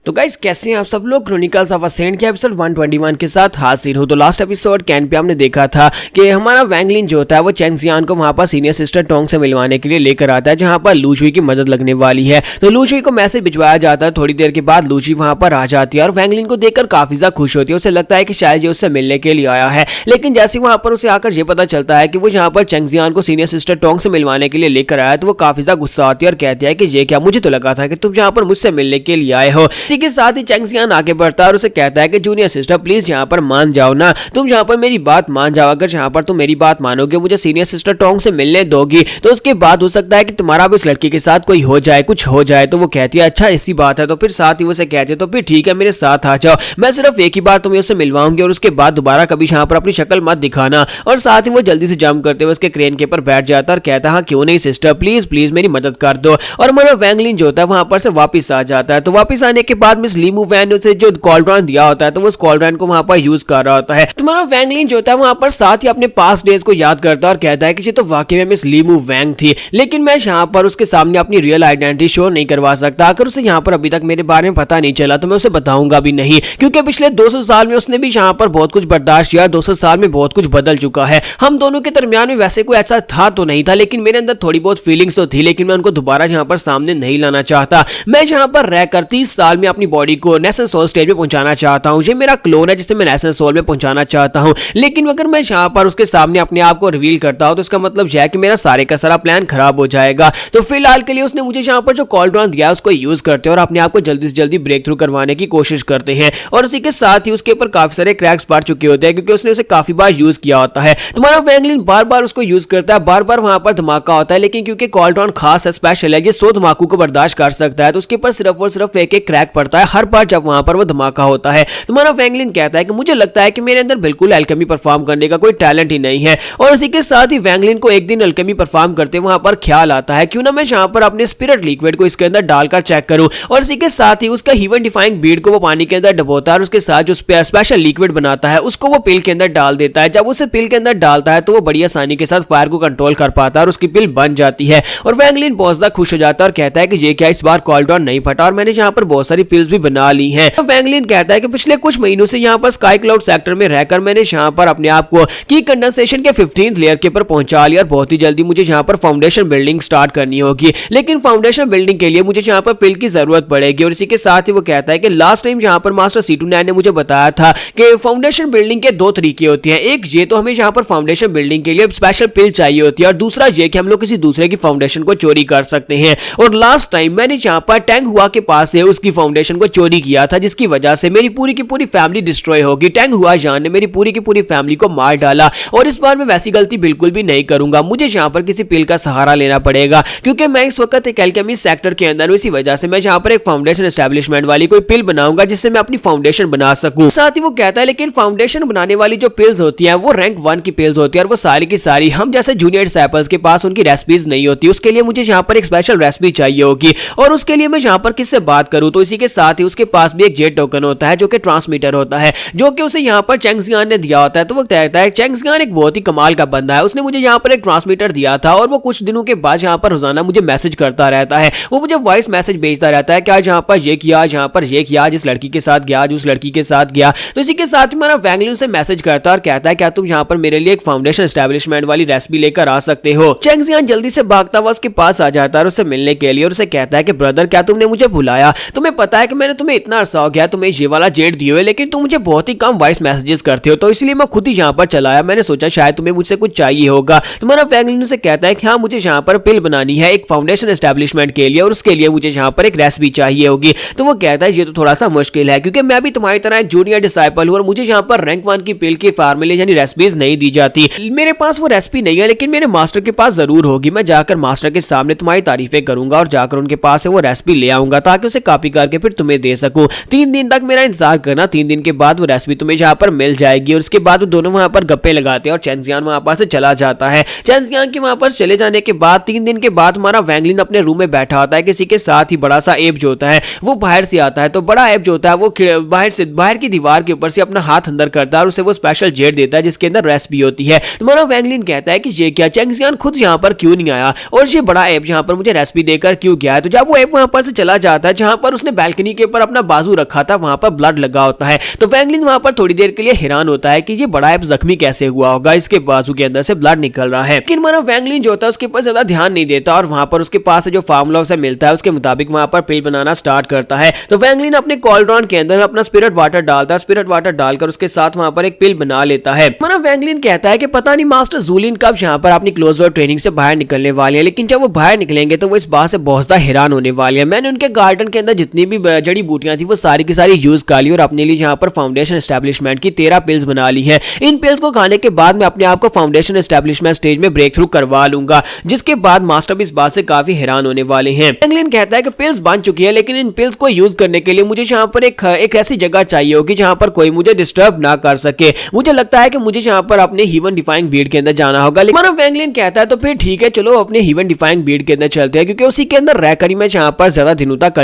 तो गाइस कैसे हैं आप सब लोग। क्रॉनिकल्स ऑफ अ सेंट के एपिसोड 121 के साथ हाजिर हूं। तो लास्ट एपिसोड कैन पे हमने देखा था कि हमारा वैंग लिन जो होता है वो चेंग जियान को वहां पर सीनियर सिस्टर टोंग से मिलवाने के लिए लेकर आता है, जहां पर लू शुई की मदद लगने वाली है। तो लू शुई को मैसेज भिजवाया जाता है। थोड़ी देर के बाद लू शुई वहां पर आ जाती है और वैंग लिन को देखकर काफी ज्यादा खुश होती है। उसे लगता है कि शायद ये उससे मिलने के लिए आया है, लेकिन जैसे वहां पर उसे आकर ये पता चलता है कि वो यहाँ पर चेंग जियान को सीनियर सिस्टर टोंग से मिलवाने के लिए लेकर आया, तो वो काफी ज्यादा गुस्सा आती है और कहती है कि ये क्या, मुझे तो लगा था कि तुम यहाँ पर मुझसे मिलने के लिए आए हो। इसी के साथ ही चेंग आगे बढ़ता है और उसे कहता है कि जूनियर सिस्टर प्लीज यहाँ पर मान जाओ ना, तुम यहाँ पर मेरी बात मान जाओ। अगर यहाँ पर तुम मेरी बात मानोगे, मुझे सीनियर सिस्टर टोंग से मिलने दोगी, तो उसके बाद हो सकता है कि तुम्हारा भी इस लड़की के साथ कोई हो जाए, कुछ हो जाए। तो वो कहती है अच्छा ऐसी बात है। तो फिर साथ ही वो उसे कहती है तो फिर ठीक है मेरे साथ आ जाओ, मैं सिर्फ एक ही बार तुम्हें उससे मिलवाऊंगी और उसके बाद दोबारा कभी यहाँ पर अपनी शक्ल मत दिखाना। और साथ ही वो जल्दी से जंप करते हुए उसके क्रेन के ऊपर बैठ जाता है और कहता है हाँ क्यों नहीं सिस्टर, प्लीज प्लीज मेरी मदद कर दो। और हमारा वैंग लिन जो होता है वहां पर से वापस आ जाता है। तो वापस आने के बाद मिस लीमू वैन उसे जो कॉल्ड्रॉन दिया होता है, तो वो उस कॉल्ड्रॉन को वहां पर यूज कर रहा होता है। तुम्हारा वैंग लिन जो होता है वहां पर साथ ही अपने पास्ट डेज को याद करता है और कहता है कि ये तो वाकई में मिस लीमू वैंग थी, लेकिन मैं यहाँ पर उसके सामने अपनी रियल आइडेंटिटी शो नहीं करवा सकता। अगर उसे यहाँ पर अभी तक मेरे बारे में पता नहीं चला तो मैं उसे बताऊंगा भी नहीं, क्योंकि पिछले 200 साल में उसने भी यहाँ पर बहुत कुछ बर्दाश्त किया। 200 साल में बहुत कुछ बदल चुका है। हम दोनों के दरमियान में वैसे कोई ऐसा था तो नहीं था, लेकिन मेरे अंदर थोड़ी बहुत फीलिंग्स तो थी, लेकिन मैं उनको दोबारा यहाँ पर सामने नहीं लाना चाहता। मैं यहाँ पर रहकर 30 साल में अपनी बॉडी को नेशनल सोल स्टेज में पहुंचाना चाहता हूं। ये मेरा क्लोन है जिसे मैं नेशनल सोल में पहुंचाना चाहता हूं, लेकिन अगर मैं यहाँ पर उसके सामने अपने आप को रिवील करता हूं तो इसका मतलब यह है कि मेरा सारे का सारा प्लान खराब हो जाएगा। तो फिलहाल के लिए उसने मुझे यहाँ पर जो कॉल्ड्रॉन दिया है उसको यूज करते हैं और अपने आप को जल्दी से जल्दी ब्रेक थ्रू करवाने की कोशिश करते हैं। और उसी के साथ ही उसके ऊपर काफी सारे क्रैक्स पड़ चुके होते हैं, क्योंकि उसने उसे काफी बार यूज किया होता है। तुम्हारा वैंग लिन बार बार उसको यूज करता है, बार बार वहां पर धमाका होता है, लेकिन क्योंकि कॉल्ड्रॉन खास है, स्पेशल है, ये 100 धमाकों को बर्दाश्त कर सकता है, तो उसके ऊपर सिर्फ और सिर्फ एक एक क्रैक पड़ता है हर बार जब वहां पर वो धमाका होता है। तुम्हारा वैंग लिन कहता है कि मुझे लगता है कि मेरे अंदर बिल्कुल अल्केमी परफॉर्म करने का कोई टैलेंट ही नहीं है। और इसी के साथ ही वैंग लिन को एक दिन अल्केमी परफॉर्म करते वहां पर ख्याल आता है क्यों ना मैं यहाँ पर अपने स्पिरिट लिक्विड को इसके अंदर डालकर चेक करूं। और इसी के साथ ही उसका हीवन डिफाइंग बीड को वो पानी के अंदर डुबोता है और उसके साथ जो स्पेशल लिक्विड बनाता है उसको वो पिल के अंदर डाल देता है। जब उसे पिल के अंदर डालता है तो वो बड़ी आसानी के साथ फायर को कंट्रोल कर पाता है और उसकी पिल बन जाती है। और वैंग लिन बहुत ज्यादा खुश हो जाता है और कहता है कि ये क्या, इस बार कॉल्ड्रॉन नहीं फटा और मैंने यहाँ पर बहुत सारी पिल्स भी बना ली हैं। वैंग लिन कहता है कि पिछले कुछ महीनों से यहाँ पर स्काई क्लाउड सेक्टर में रहकर मैंने यहाँ पर अपने आप को की कंडेंसेशन के 15th लेयर के ऊपर पहुंचा लिया और बहुत ही जल्दी मुझे यहाँ पर फाउंडेशन बिल्डिंग स्टार्ट करनी होगी, लेकिन फाउंडेशन बिल्डिंग के लिए मुझे यहाँ पर पिल की जरूरत पड़ेगी। और इसी के साथ ही वो कहता है कि लास्ट टाइम यहाँ पर मास्टर C29 ने मुझे बताया था कि फाउंडेशन बिल्डिंग के दो तरीके होते हैं, एक ये तो हमें यहाँ पर फाउंडेशन बिल्डिंग के लिए स्पेशल पिल चाहिए होती है और दूसरा ये कि हम लोग किसी दूसरे की फाउंडेशन को चोरी कर सकते हैं। और लास्ट टाइम मैंने यहाँ पर टैंग हुआ के पास से उसकी फाउंडेशन को चोरी किया था, जिसकी वजह से मेरी पूरी की पूरी फैमिली डिस्ट्रॉय होगी। टैंग हुआ जान ने मेरी पूरी की पूरी फैमिली को मार डाला और इस बार मैं वैसी गलती बिल्कुल भी नहीं करूंगा। मुझे यहाँ पर किसी पिल का सहारा लेना पड़ेगा, क्योंकि मैं इस वक्त एक एल्केमी सेक्टर के अंदर हूं। इसी वजह से मैं यहाँ पर एक फाउंडेशन एस्टेब्लिशमेंट वाली कोई पिल बनाऊंगा जिससे मैं अपनी फाउंडेशन बना सकूं। साथ ही वो कहता है लेकिन फाउंडेशन बनाने वाली जो पिल्स होती हैं वो रैंक 1 की पिल्स होती है और वो सारी की सारी हम जैसे जूनियर डिसाइपल्स के पास उनकी रेसिपीज नहीं होती। उसके लिए मुझे यहाँ पर एक स्पेशल रेसिपी चाहिए होगी और उसके लिए मैं यहाँ पर किससे बात करूं। तो इसी के साथ ही उसके पास भी एक जेट टोकन होता है जो कि ट्रांसमीटर होता है, जो कि उसे यहाँ पर चेंग जियान ने दिया होता है। तो वो कहता है चेंग जियान एक बहुत ही कमाल का बंदा है, उसने मुझे यहाँ पर एक ट्रांसमीटर दिया था और वो कुछ दिनों के बाद यहाँ पर रोजाना मुझे मैसेज करता रहता है। वो मुझे वॉइस मैसेज भेजता रहता है कि आज यहाँ पर ये किया, यहाँ पर ये किया, जिस लड़की के साथ गया, उस लड़की के साथ गया। तो इसी के साथ ही मेरा वैंग लिन से मैसेज करता है और कहता है क्या तुम यहाँ पर मेरे लिए एक फाउंडेशन एस्टेब्लिशमेंट वाली रेसिपी लेकर आ सकते हो। चेंग जियान जल्दी से भागता हुआ उसके पास आ जाता है और उससे मिलने के लिए और उसे कहता है कि ब्रदर क्या तुमने मुझे भुलाया, तुम्हें पता है कि मैंने तुम्हें इतना अरसा हो गया तुम्हें ये वाला जेट दिए हुए, लेकिन तुम मुझे बहुत ही कम वॉइस मैसेजेस करते हो, तो इसलिए मैं खुद ही यहाँ पर चलाया, मैंने सोचा शायद तुम्हें मुझसे कुछ चाहिए होगा। तुम्हारा वैंग लिन से कहता है कि हाँ मुझे यहाँ पर पिल बनानी है एक फाउंडेशन एस्टेब्लिशमेंट के लिए और उसके लिए मुझे यहाँ पर एक रेसिपी चाहिए होगी। तो वो कहता है ये तो थोड़ा सा मुश्किल है, क्योंकि मैं भी तुम्हारी तरह एक जूनियर डिसाइपल हूँ और मुझे यहाँ पर रैंक 1 की पिल की फार्मूले यानी रेसिपीज नहीं दी जाती। मेरे पास वो रेसिपी नहीं है, लेकिन मेरे मास्टर के पास जरूर होगी। मैं जाकर मास्टर के सामने तुम्हारी तारीफें करूंगा और जाकर उनके पास से वो रेसिपी ले आऊंगा ताकि उसे कॉपी करके फिर तुम्हें दे सकूं। 3 दिन तक मेरा इंतजार करना, 3 दिन के बाद वो रेसिपी तुम्हें यहाँ पर मिल जाएगी। और उसके बाद वो दोनों वहां पर गप्पे लगाते हैं और चेंग जियान वहां पर से चला जाता है। चेंग जियान के वहां पर चले जाने के बाद 3 दिन के बाद हमारा वैंग लिन अपने रूम में बैठा होता है। किसी के साथ ही बड़ा सा एप जो होता है वो बाहर से आता है। तो बड़ा एप जो होता है वो बाहर की दीवार के ऊपर से अपना हाथ अंदर करता है और उसे वो स्पेशल जेट देता है जिसके अंदर रेसिपी होती है। तुम्हारा वैंग लिन कहता है कि ये क्या, चेंग जियान खुद यहाँ पर क्यों नहीं आया और ये बड़ा एप यहाँ पर मुझे रेसिपी देकर क्यों गया है। तो जब वो एप वहां पर से चला जाता है जहां पर उसने बालकनी के ऊपर अपना बाजू रखा था, वहां पर ब्लड लगा होता है। तो वैंगलिन वहां पर थोड़ी देर के लिए हैरान होता है कि ये बड़ा एप जख्मी कैसे हुआ होगा, इसके बाजू के अंदर से ब्लड निकल रहा है। लेकिन हमारा वैंगलिन जो होता है उसके ऊपर ज्यादा ध्यान नहीं देता और वहां पर उसके पास जो फार्मूला उसे मिलता है उसके मुताबिक वहां पर पिल बनाना स्टार्ट करता है। तो वैंगलिन अपने कॉल्ड्रॉन के अंदर अपना स्पिरिट वाटर डालता है, स्पिरिट वाटर डालकर उसके साथ वहां पर एक पिल बना लेता है। हमारा वैंगलिन कहता है कि पता नहीं मास्टर जूलिन कब यहाँ पर अपनी क्लोज डोर ट्रेनिंग से बाहर निकलने वाले हैं, लेकिन जब वो बाहर निकलेंगे तो वो इस बात से बहुत ज्यादा हैरान होने वाले हैं। मैंने उनके गार्डन के अंदर जितनी भी जड़ी बूटियां थी वो सारी की सारी यूज कर ली और अपने लिए यहाँ पर फाउंडेशन एस्टेब्लिशमेंट की 13 पिल्स बना ली है। इन पिल्स को खाने के बाद मैं अपने आप को फाउंडेशन एस्टेब्लिशमेंट स्टेज में ब्रेक थ्रू करवा लूंगा, जिसके बाद मास्टर भी इस बात से काफी हैरान होने वाले हैं। वैंगलिन कहता है कि पिल्स बन चुकी है, लेकिन इन पिल्स को यूज करने के लिए मुझे यहाँ पर एक ऐसी जगह चाहिए होगी जहाँ पर कोई मुझे डिस्टर्ब ना कर सके। मुझे लगता है कि मुझे यहाँ पर अपने हीवन डिफाइंग बीड के अंदर जाना होगा। लेकिन वैंगलिन कहता है तो फिर ठीक है, चलो अपने हीवन डिफाइंग बीड के अंदर चलते हैं, क्योंकि उसी के अंदर रहकर ही मैं यहाँ पर ज्यादा दिनों तक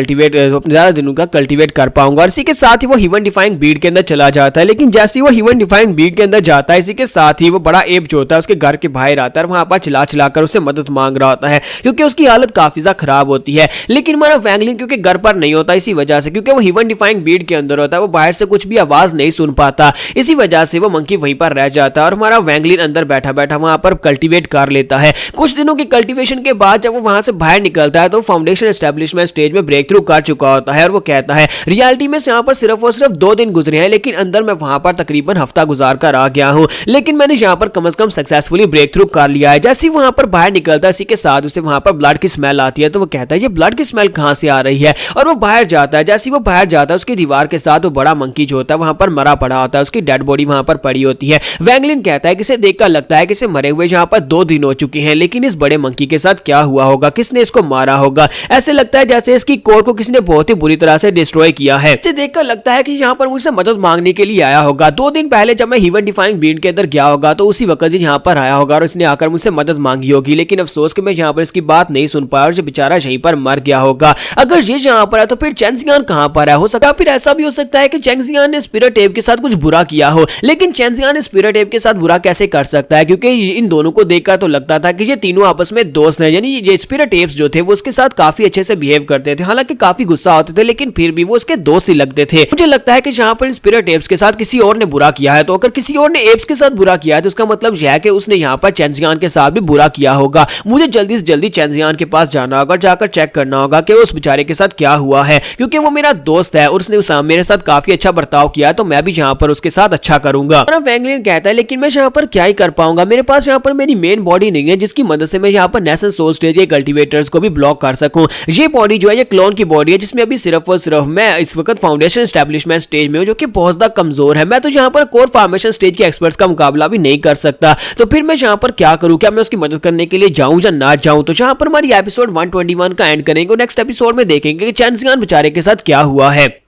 कल्टीवेट कर पाऊंगा। और इसी के साथ ही वो हीवन डिफाइंग बीड के अंदर चला जाता है। लेकिन जैसे ही वो हीवन डिफाइंग बीड के अंदर जाता है, इसी के साथ ही वो बड़ा एप जो होता है उसके घर के बाहर आता है, वहां पर चिल्ला कर उससे मदद मांग रहा होता है, क्योंकि उसकी हालत काफी ज्यादा खराब होती है। लेकिन हमारा वैंगलिन क्योंकि घर पर नहीं होता, इसी वजह से, क्योंकि वो हीवन डिफाइंग बीड के अंदर होता है, वो बाहर से कुछ भी आवाज नहीं सुन पाता, इसी वजह से वो मंकी वहीं पर रह जाता है और हमारा वैंगलिन अंदर बैठा बैठा वहां पर कल्टीवेट कर लेता है। कुछ दिनों की कल्टीवेशन के बाद जब वो वहां से बाहर निकलता है तो फाउंडेशन एस्टेब्लिशमेंट स्टेज में ब्रेक थ्रू कर चुका होता है और वो कहता है रियलिटी में यहाँ पर सिर्फ और सिर्फ 2 दिन गुजरे हैं, लेकिन अंदर मैं वहां पर तकरीबन हफ्ता गुजार कर आ गया हूँ, लेकिन मैंने यहाँ पर कम से कम सक्सेसफुली ब्रेक थ्रू कर लिया है। जैसे ही वहां पर बाहर निकलता है, इसी के साथ उसे वहां पर ब्लड की स्मेल आती है, तो वो कहता है ये ब्लड की स्मेल कहां से आ रही है, और वो बाहर जाता है। जैसे ही वो बाहर जाता है, उसकी दीवार के साथ वो बड़ा मंकी जो होता है वहां पर मरा पड़ा होता है, उसकी डेड बॉडी वहां पर पड़ी होती है। वैंगलिन कहता है कि इसे देखकर लगता है कि इसे मरे हुए यहाँ पर 2 दिन हो चुके हैं, लेकिन इस बड़े मंकी के साथ क्या हुआ होगा, किसने इसको मारा होगा। ऐसे लगता है जैसे इसकी कोर को किसी ने बहुत ही बुरी तरह से डिस्ट्रॉय किया है। इसे देखकर लगता है कि यहाँ पर मुझसे मदद मांगने के लिए आया होगा। 2 दिन पहले जब मैं हीवन डिफाइंग बीड के अंदर गया होगा तो उसी वक्त यहाँ पर आया होगा और इसने आकर मुझसे मदद मांगी होगी, लेकिन अफसोस कि मैं यहाँ पर इसकी बात नहीं सुन पाया और जो बेचारा यहीं पर मर गया होगा। अगर ये यहाँ पर है तो फिर चेंजियान कहाँ पर है। हो सकता है फिर ऐसा भी हो सकता है कि चेंजियान ने स्पिरिट एप के साथ कुछ बुरा किया हो, लेकिन चेंजियान स्पिरिट एप के साथ बुरा कैसे कर सकता है, क्योंकि इन दोनों को देखकर तो लगता था कि ये तीनों आपस में दोस्त हैं। यानी ये स्पिरिट एप्स जो थे वो उसके साथ काफी अच्छे से बिहेव करते थे, हालांकि काफी गुस्सा होते थे, लेकिन फिर भी वो उसके दोस्त ही लगते थे। मुझे लगता है कि जहां पर स्पिरिट एप्स के साथ किसी और ने बुरा किया है, तो अगर किसी और ने एप्स के साथ बुरा किया है तो उसका मतलब यह है कि उसने यहाँ पर चेंजियान के साथ भी बुरा किया होगा। मुझे जल्दी से जल्दी चेंजियान के पास जाना होगा, जाकर चेक करना होगा कि उस बेचारे के साथ क्या हुआ है, क्योंकि वो मेरा दोस्त है और उसने मेरे साथ काफी अच्छा बर्ताव किया, तो मैं भी यहाँ पर उसके साथ अच्छा करूंगा। वैंगलिन कहता है लेकिन मैं यहाँ पर क्या ही कर पाऊंगा, मेरे पास यहाँ पर मेरी मेन बॉडी नहीं है जिसकी मदद से मैं यहाँ पर नेशनल सोल स्टेज के कल्टीवेटर्स को भी ब्लॉक कर सकूं। ये बॉडी जो है ये क्लोन की बॉडी है, जिसमें अभी सिर्फ और सिर्फ मैं इस वक्त फाउंडेशन एस्टेब्लिशमेंट स्टेज में हूं, जो कि बहुत ज्यादा कमजोर है। मैं तो यहाँ पर कोर फॉर्मेशन स्टेज के एक्सपर्ट्स का मुकाबला भी नहीं कर सकता, तो फिर मैं यहाँ पर क्या करूं, क्या मैं उसकी मदद करने के लिए जाऊं या ना जाऊं। तो यहाँ पर हमारी एपिसोड 121 का एंड करेंगे और नेक्स्ट एपिसोड में देखेंगे कि चेंजियान बेचारे के साथ क्या हुआ है।